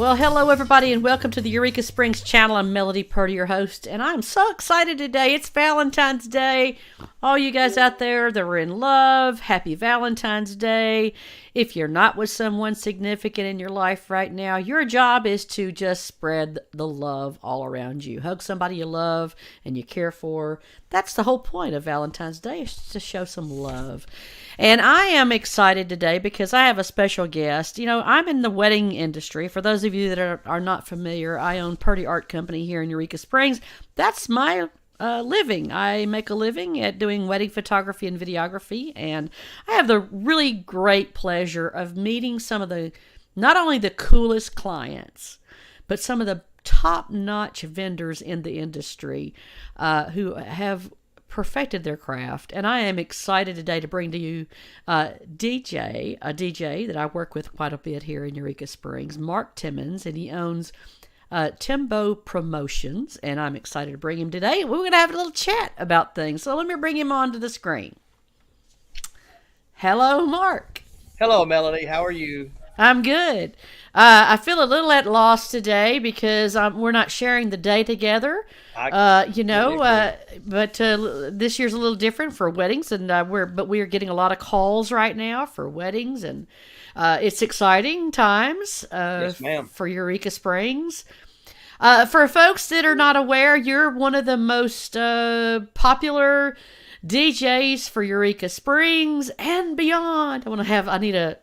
Well, hello everybody, and welcome to the Eureka Springs channel. I'm Melody Purdy, your host, and I'm so excited today. It's Valentine's Day. All you guys out there that are in love, happy Valentine's Day. If you're not with someone significant in your life right now, your job is to just spread the love all around you. Hug somebody you love and you care for. That's the whole point of Valentine's Day, is to show some love. And I am excited today because I have a special guest. You know, I'm in the wedding industry. For those of you that are not familiar, I own Purdy Art Company here in Eureka Springs. That's my living. I make a living at doing wedding photography and videography, and I have the really great pleasure of meeting some of the, not only the coolest clients, but some of the top-notch vendors in the industry who have perfected their craft. And I am excited today to bring to you a DJ that I work with quite a bit here in Eureka Springs, Mark Timmons, and he owns Timbo Promotions, and I'm excited to bring him today. We're going to have a little chat about things. So let me bring him onto the screen. Hello, Mark. Hello, Melody. How are you? I'm good. I feel a little at loss today because we're not sharing the day together. But this year's a little different for weddings, and we are getting a lot of calls right now for weddings, and it's exciting times Yes, ma'am. for Eureka Springs. For folks that are not aware, you're one of the most popular DJs for Eureka Springs and beyond. I need a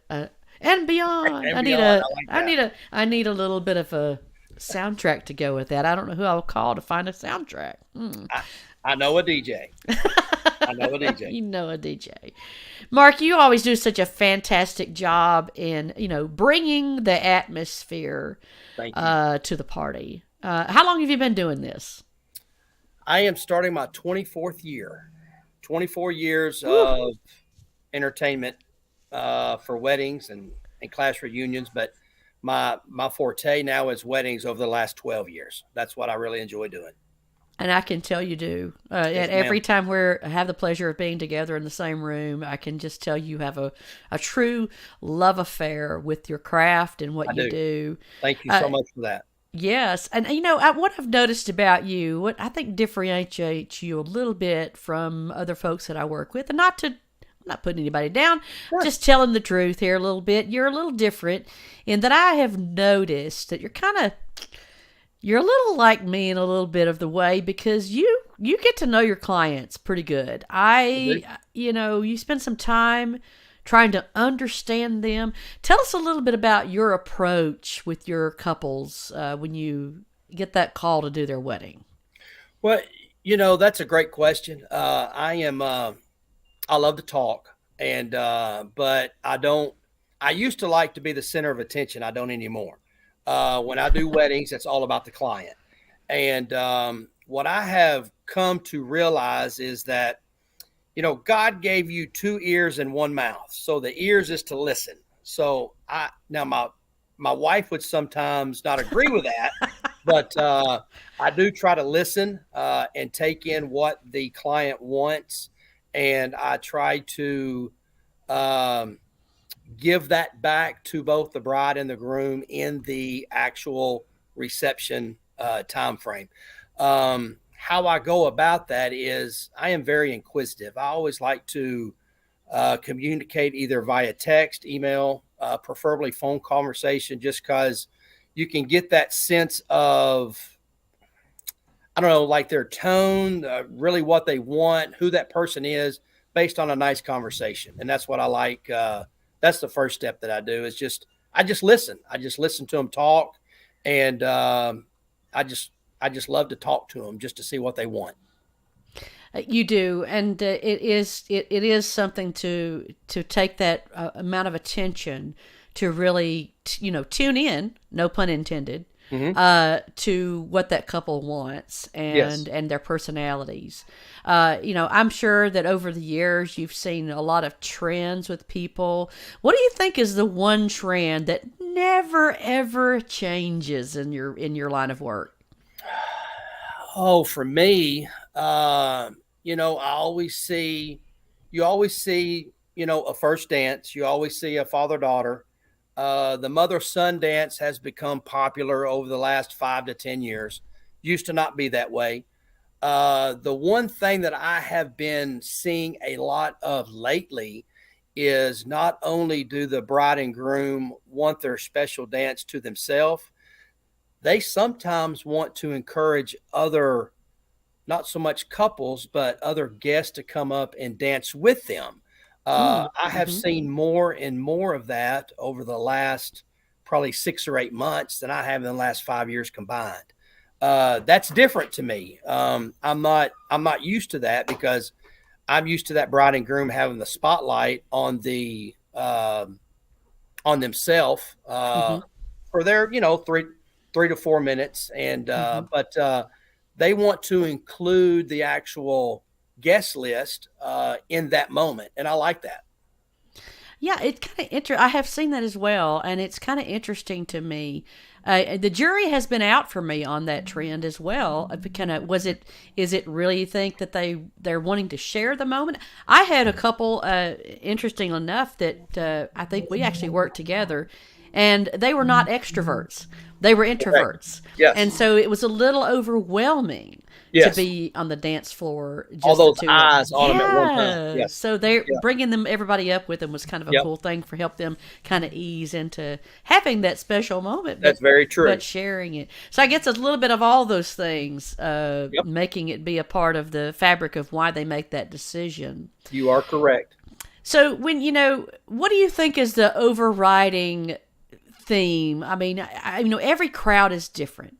and beyond. And beyond. I like that. I need a little bit of a soundtrack to go with that. I don't know who I'll call to find a soundtrack. I know a DJ. I know a DJ. You know a DJ. Mark, you always do such a fantastic job in, bringing the atmosphere Thank you. to the party. How long have you been doing this? I am starting my 24th year. 24 years Woo. of entertainment for weddings and class reunions, but my forte now is weddings over the last 12 years. That's what I really enjoy doing. And I can tell you do. Yes, And every ma'am. time we have the pleasure of being together in the same room, I can just tell you have a true love affair with your craft and what I you do. do. Thank you so much for that. Yes. And, what I've noticed about you, what I think differentiates you a little bit from other folks that I work with, and I'm not putting anybody down, Sure. just telling the truth here a little bit. You're a little different in that I have noticed that you're a little like me in a little bit of the way, because you get to know your clients pretty good. You spend some time trying to understand them. Tell us a little bit about your approach with your couples when you get that call to do their wedding. Well, that's a great question. I love to talk, and but I used to like to be the center of attention. I don't anymore. When I do weddings, it's all about the client. And what I have come to realize is that, God gave you two ears and one mouth. So the ears is to listen. So my wife would sometimes not agree with that, but I do try to listen and take in what the client wants. And I try to give that back to both the bride and the groom in the actual reception time frame. How I go about that is I am very inquisitive. I always like to communicate either via text, email, preferably phone conversation, just because you can get that sense of, I don't know, like their tone, really what they want, who that person is, based on a nice conversation. And that's what I like. That's the first step that I do, is I just listen. I just listen to them talk. And I just love to talk to them just to see what they want. You do, and it is something to take that amount of attention to really tune in, no pun intended, to what that couple wants Yes. and their personalities. I'm sure that over the years you've seen a lot of trends with people. What do you think is the one trend that never ever changes in your line of work? Oh, for me, I always see, you always see, a first dance. You always see a father-daughter. The mother son dance has become popular over the last 5 to 10 years. Used to not be that way. The one thing that I have been seeing a lot of lately is not only do the bride and groom want their special dance to themselves, they sometimes want to encourage other, not so much couples, but other guests to come up and dance with them. Mm, I have hmm. seen more and more of that over the last probably 6 or 8 months than I have in the last 5 years combined. That's different to me. I'm not used to that because I'm used to that bride and groom having the spotlight on themselves Hmm. for their 3 to 4 minutes, and Hmm. but they want to include the actual guest list in that moment, and I like that. Yeah, it's kind of I have seen that as well, and it's kind of interesting to me. The jury has been out for me on that trend as well. Kind of was it? Is it really you think that they're wanting to share the moment? I had a couple, interesting enough that I think we actually worked together, and they were not extroverts; they were Correct. introverts, and Yes. so it was a little overwhelming to Yes. be on the dance floor, All just the those two of them. eyes on them at one time. Yeah. Yes. So they're Yeah. bringing them everybody up with them was kind of a Yep. cool thing for help them kind of ease into having that special moment, That's very true. but sharing it. So I guess it's a little bit of all those things, Yep. making it be a part of the fabric of why they make that decision. You are correct. So when what do you think is the overriding theme? I mean, every crowd is different.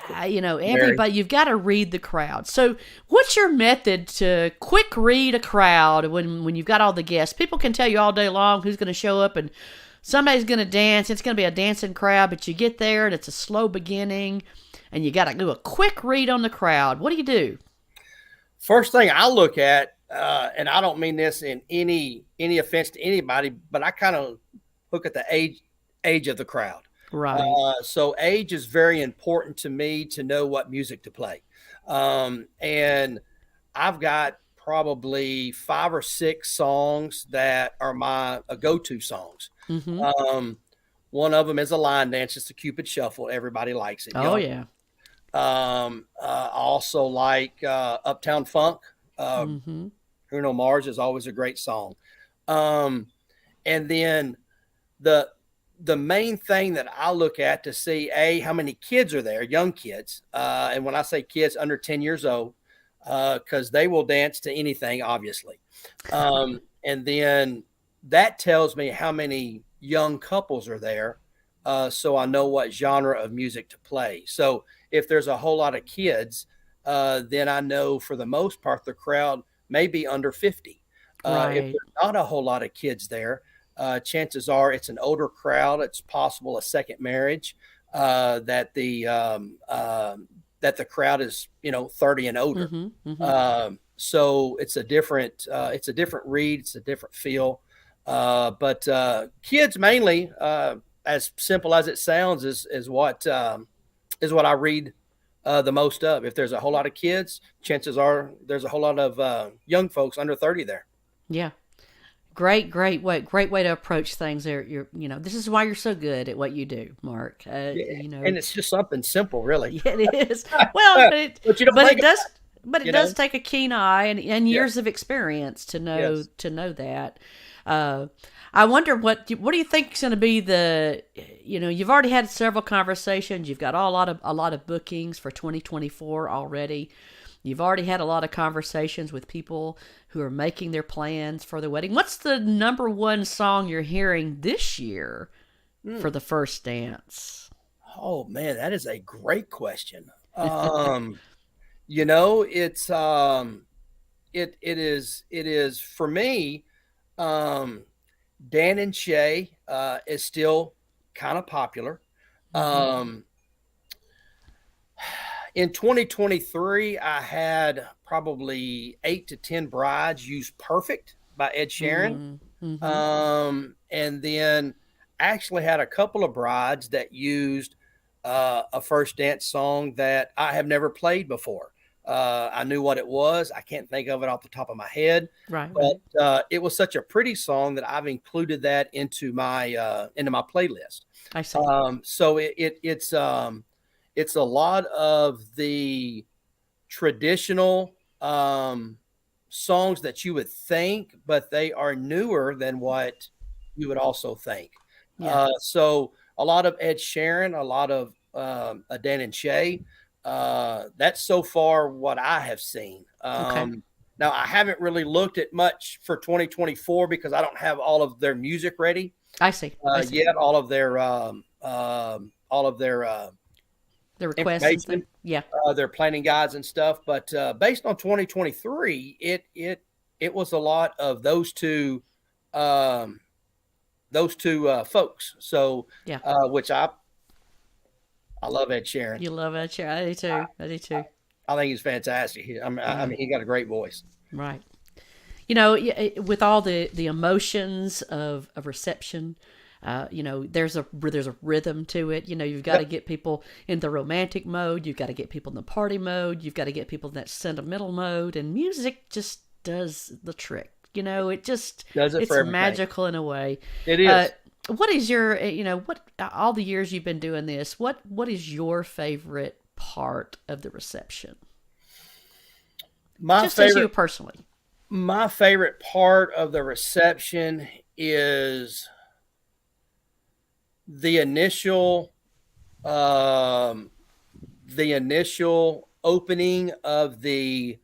Very. Everybody, you've got to read the crowd. So what's your method to quick read a crowd when you've got all the guests? People can tell you all day long who's going to show up and somebody's going to dance. It's going to be a dancing crowd, but you get there and it's a slow beginning and you got to do a quick read on the crowd. What do you do? First thing I look at, and I don't mean this in any offense to anybody, but I kind of look at the age of the crowd. Right. So age is very important to me to know what music to play. And I've got probably 5 or 6 songs that are my go-to songs. Mm-hmm. Um, One of them is a line dance. It's the Cupid Shuffle. Everybody likes it. Oh, Young. yeah. I also like Uptown Funk. Uh, Mm-hmm. Bruno Mars is always a great song. Um, and then the the main thing that I look at to see how many kids are there, young kids, and when I say kids under 10 years old, because they will dance to anything, obviously, and then that tells me how many young couples are there, so I know what genre of music to play. So if there's a whole lot of kids, then I know for the most part the crowd may be under 50. If Right. there's not a whole lot of kids there, chances are it's an older crowd. It's possible a second marriage, that the crowd is 30 and older. Mm-hmm. Mm-hmm. So it's a different read. It's a different feel. But kids mainly, as simple as it sounds, is what I read the most of. If there's a whole lot of kids, chances are there's a whole lot of young folks under 30 there. Yeah. Great way to approach things. There, this is why you're so good at what you do, Mark. Yeah, and it's just something simple, really. Yeah, it is. Well, But you don't but think it does, about but it, it does take a keen eye and years Yes, of experience yes. to know that. Uh, I wonder what do you think is going to be the, you've already had several conversations. You've got a lot of bookings for 2024 already. You've already had a lot of conversations with people who are making their plans for the wedding. What's the number one song you're hearing this year Hmm. for the first dance? Oh man, that is a great question. It's it is for me. Um, Dan and Shay is still kind of popular. Hmm. Um, in 2023, I had probably 8 to 10 brides use "Perfect" by Ed Sheeran. Mm-hmm. And then actually had a couple of brides that used a first dance song that I have never played before. I knew what it was. I can't think of it off the top of my head, Right, but right. it was such a pretty song that I've included that into my playlist. I see. So it's a lot of the traditional songs that you would think, but they are newer than what you would also think. Yeah. So a lot of Ed Sheeran, a lot of Dan and Shay. That's so far what I have seen. Okay. Now I haven't really looked at much for 2024 because I don't have all of their music ready I see. I see. yet, all of their The requests and stuff. information, Yeah. their planning guides and stuff. But based on 2023, it was a lot of um, those two folks. So Yeah. which I love Ed Sheeran. You love Ed Sheeran. I do too. I do too. I think he's fantastic. I Yeah. mean, he got a great voice. Right. With all the emotions of reception, there's a rhythm to it. You've got to Yep, get people in the romantic mode. You've got to get people in the party mode. You've got to get people in that sentimental mode. And music just does the trick. does it for It's everything. magical in a way. It Uh, is. what is your, what all the years you've been doing this? What is your favorite part of the reception? My Just as you favorite personally. my favorite part of the reception is the initial um, the initial opening of the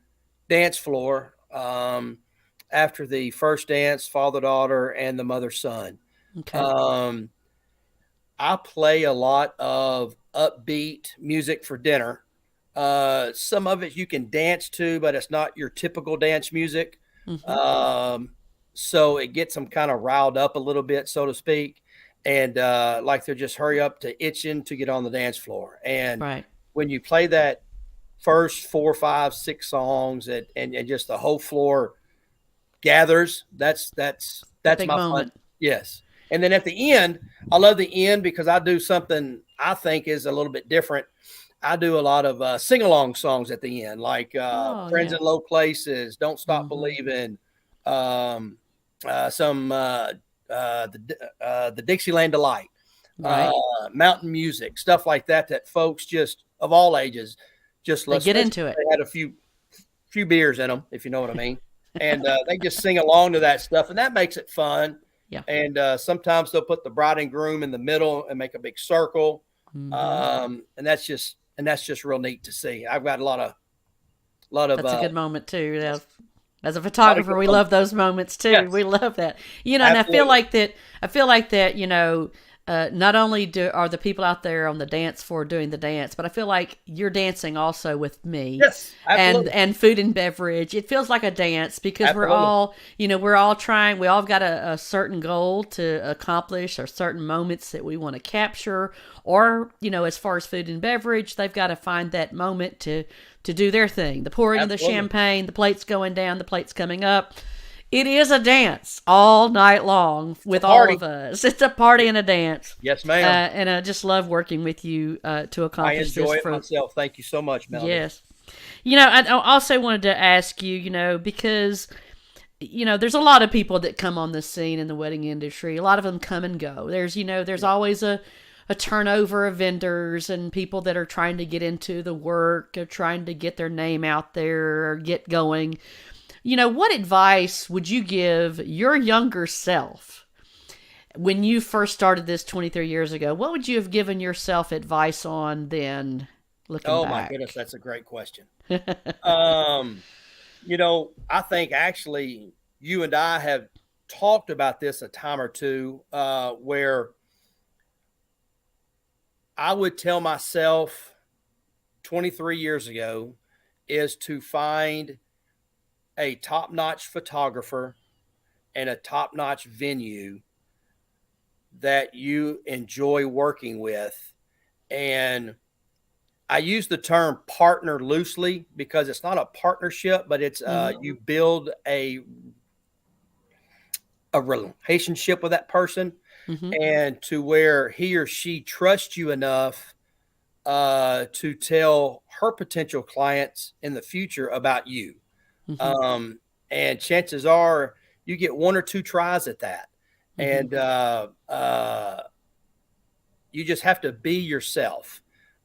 dance floor after the first dance, father daughter, and the mother son. Okay. Um, I play a lot of upbeat music for dinner. Some of it you can dance to, but it's not your typical dance music. Hmm. Um, so it gets them kind of riled up a little bit, so to speak. And like they're just hurry up to itching to get on the dance floor. And Right. when you play that first four, five, six songs and just the whole floor gathers, The that's big my fun. moment. Yes. And then at the end, I love the end because I do something I think is a little bit different. I do a lot of sing along songs at the end, like Oh Friends yeah. in Low Places, Don't Stop Hmm. Believing, some the Dixieland Delight, uh, Right. mountain music, stuff like that, that folks just of all ages just They love, get especially into if it. they had a few beers in them, if you know what I mean. And they just sing along to that stuff, and that makes it fun. Yeah. And sometimes they'll put the bride and groom in the middle and make a big circle, Hmm. and that's just real neat to see. I've got a That's a good moment too. As a lot of photographer, good we ones. love those moments too. Yes, We love that. And I feel absolutely. like that. I feel like that. Not only are the people out there on the dance floor doing the dance, but I feel like you're dancing also with me, Yes, and absolutely, and food and beverage. It feels like a dance because absolutely, we're all trying. We all got a certain goal to accomplish, or certain moments that we want to capture, or as far as food and beverage, they've got to find that moment to do their thing. The pouring of the absolutely. champagne, the plates going down, the plates coming up. It is a dance all night long It's a with all of party. us. It's a party and a dance. Yes, ma'am. And I just love working with you to I accomplish this enjoy it for, myself. Thank you so much, Melody. yes. I also wanted to ask you, because, there's a lot of people that come on the scene in the wedding industry. A lot of them come and go. There's always a turnover of vendors and people that are trying to get into the work, or trying to get their name out there or get going. What advice would you give your younger self when you first started this 23 years ago? What would you have given yourself advice on then, looking Oh my goodness, back? that's a great question. I think actually you and I have talked about this a time or two, where I would tell myself 23 years ago is to find a top-notch photographer and a top-notch venue that you enjoy working with. And I use the term partner loosely because it's not a partnership, but it's Hmm. you build a relationship with that person, Hmm. and to where he or she trusts you enough to tell her potential clients in the future about you. Mm-hmm. And chances are you get one or two tries at that. Mm-hmm. And you just have to be yourself.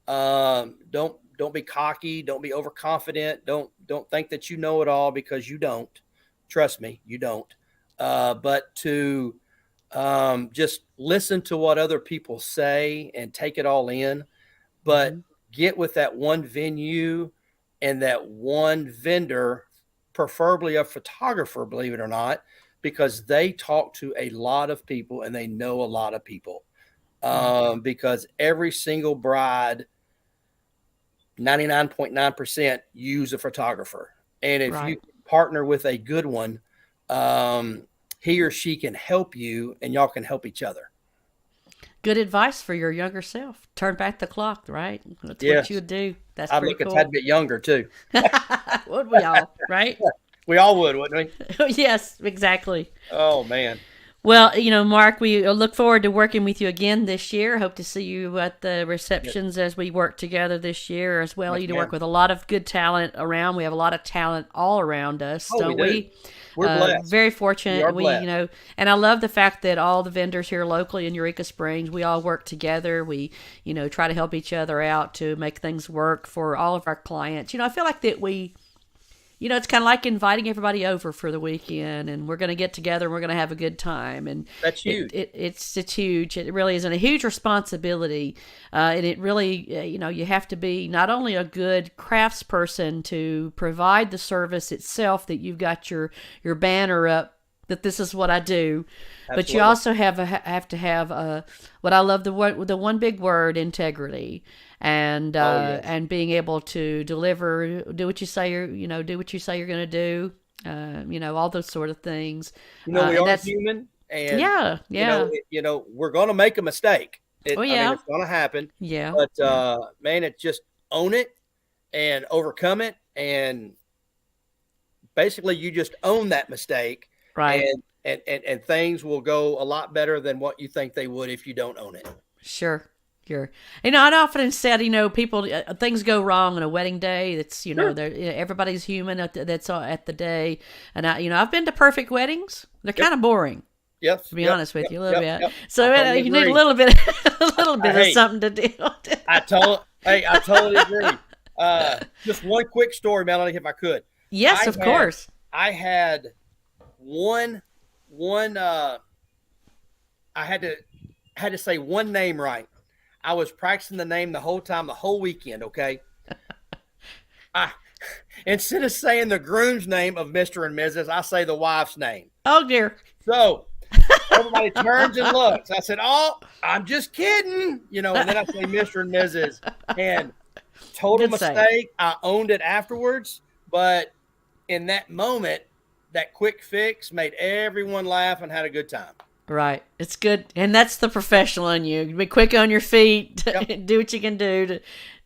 Don't be cocky. Don't be overconfident. Don't think that you know it all, because you don't. Trust me, you don't. But to just listen to what other people say and take it all in. But Mm-hmm. get with that one venue and that one vendor, preferably a photographer, believe it or not, because they talk to a lot of people and they know a lot of people. Right. Because every single bride, 99.9%, use a photographer. And if you Right. partner with a good one, he or she can help you and y'all can help each other. Good advice for your younger self. Turn back the clock, right? That's what you Yes. would do. That's I'd pretty look a tad cool. bit younger too. Would we all, right? We all would, wouldn't we? Yes, exactly. Oh, man. Well, Mark, we look forward to working with you again this year. Hope to see you at the Yes, receptions as we work together this year as well. yes, You do work ma'am. with a lot of good talent around. We have a lot of talent all around us, Oh, we don't do. we? We're blessed. Very We are fortunate. blessed. And I love the fact that all the vendors here locally in Eureka Springs, we all work together. We, try to help each other out to make things work for all of our clients. I feel like that it's kind of like inviting everybody over for the weekend, and we're going to get together and we're going to have a good time. And That's huge. it's huge. It really is a huge responsibility, and it really you have to be not only a good craftsperson to provide the service itself, that you've got your banner up that this is what I do, but you Absolutely. also have to have what I love, the one big word, integrity, Oh, yes. and being able to deliver, do what you say do what you say you're going to do, all those sort of things, We and are that's human, and yeah, yeah, we're going to make a mistake. oh I mean, yeah, it's going to happen, yeah, but yeah, man, it just own it and overcome it, and basically you just own that mistake, right. and things will go a lot better than what you think they would if you don't own it. Sure. Sure. I'd often said, people, things go wrong on a wedding day. That's, Sure. everybody's human that's at the day. And I've been to perfect weddings. They're Yep. kind of boring, Yes. to be Yep. honest with Yep. you, a little Yep. bit. Yep. I So totally you need a agree. little bit, a little bit of Hey, something to do. I totally agree. Just one quick story, Melanie, if I could. Yes, I of had course. I had one I had to say one name right. I was practicing the name the whole time, the whole weekend, okay? I Instead of saying the groom's name of Mr. and Mrs., I say the wife's name. Oh dear. So everybody turns and looks. I said, "Oh, I'm just kidding," and then I say Mr. and Mrs. And total Good save. mistake. I owned it afterwards, but in that moment, that quick fix made everyone laugh and had a good time. Right. It's good. And that's the professional in you. Be quick on your feet. Yep. Do what you can do to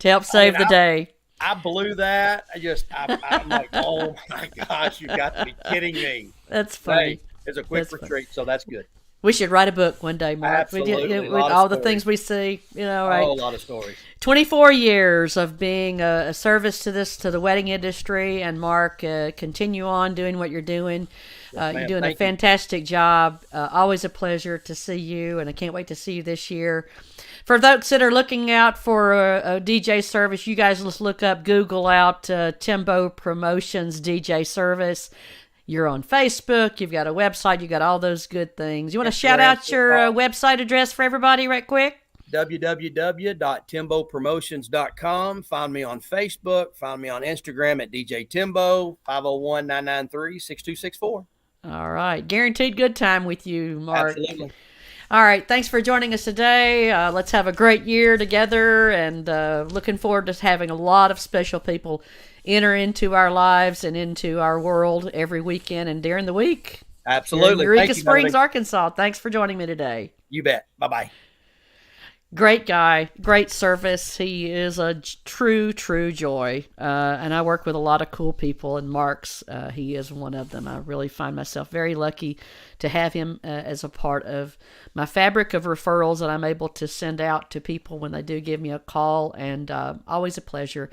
help I mean, save the day. I blew that. I'm like, oh my gosh, you've got to be kidding me. That's Hey, funny. it's a quick That's funny. retreat, so that's good. We should write a book one day, Mark. Absolutely. A With lot of all the stories. things we see, Oh, right? a lot of stories. 24 years of being a service to the wedding industry, and Mark, continue on doing what you're doing. You're ma'am. doing a Thank you. fantastic job. Always a pleasure to see you, and I can't wait to see you this year. For those that are looking out for a DJ service, you guys just look up, Google out Timbo Promotions DJ service. You're on Facebook. You've got a website. You got all those good things. You want to shout out your website address for everybody right quick? www.timbopromotions.com. Find me on Facebook. Find me on Instagram at DJ Timbo, 501-993-6264. All right. Guaranteed good time with you, Mark. Absolutely. All right. Thanks for joining us today. Let's have a great year together, and looking forward to having a lot of special people enter into our lives and into our world every weekend and during the week. Absolutely. Eureka Thank you, Springs, Melanie. Arkansas. Thanks for joining me today. You bet. Bye-bye. Great guy, great service. He is a true joy. And I work with a lot of cool people, and he is one of them. I really find myself very lucky to have him as a part of my fabric of referrals that I'm able to send out to people when they do give me a call. And always a pleasure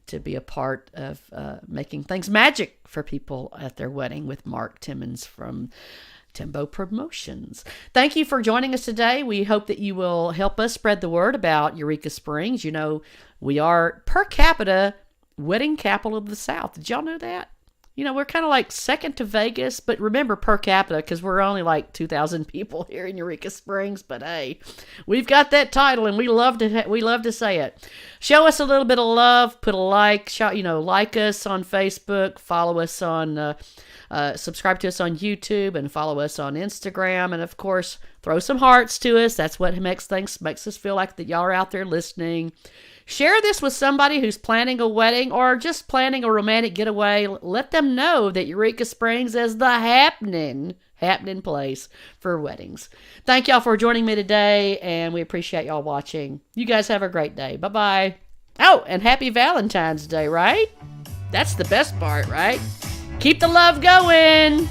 to be a part of making things magic for people at their wedding with Mark Timmons from Timbo Promotions. Thank you for joining us today. We hope that you will help us spread the word about Eureka Springs. You know, we are per capita wedding capital of the South. Did y'all know that? You know, we're kind of like second to Vegas, but remember per capita because we're only like 2,000 people here in Eureka Springs. But hey, we've got that title, and we love to say it. Show us a little bit of love. Put a like. Like us on Facebook. Follow us on. Subscribe to us on YouTube and follow us on Instagram, and of course, throw some hearts to us. That's what makes us feel like that y'all are out there listening. Share this with somebody who's planning a wedding or just planning a romantic getaway. Let them know that Eureka Springs is the happening place for weddings. Thank y'all for joining me today, and we appreciate y'all watching. You guys have a great day. Bye-bye. Oh, and happy Valentine's Day, right? That's the best part, right? Keep the love going.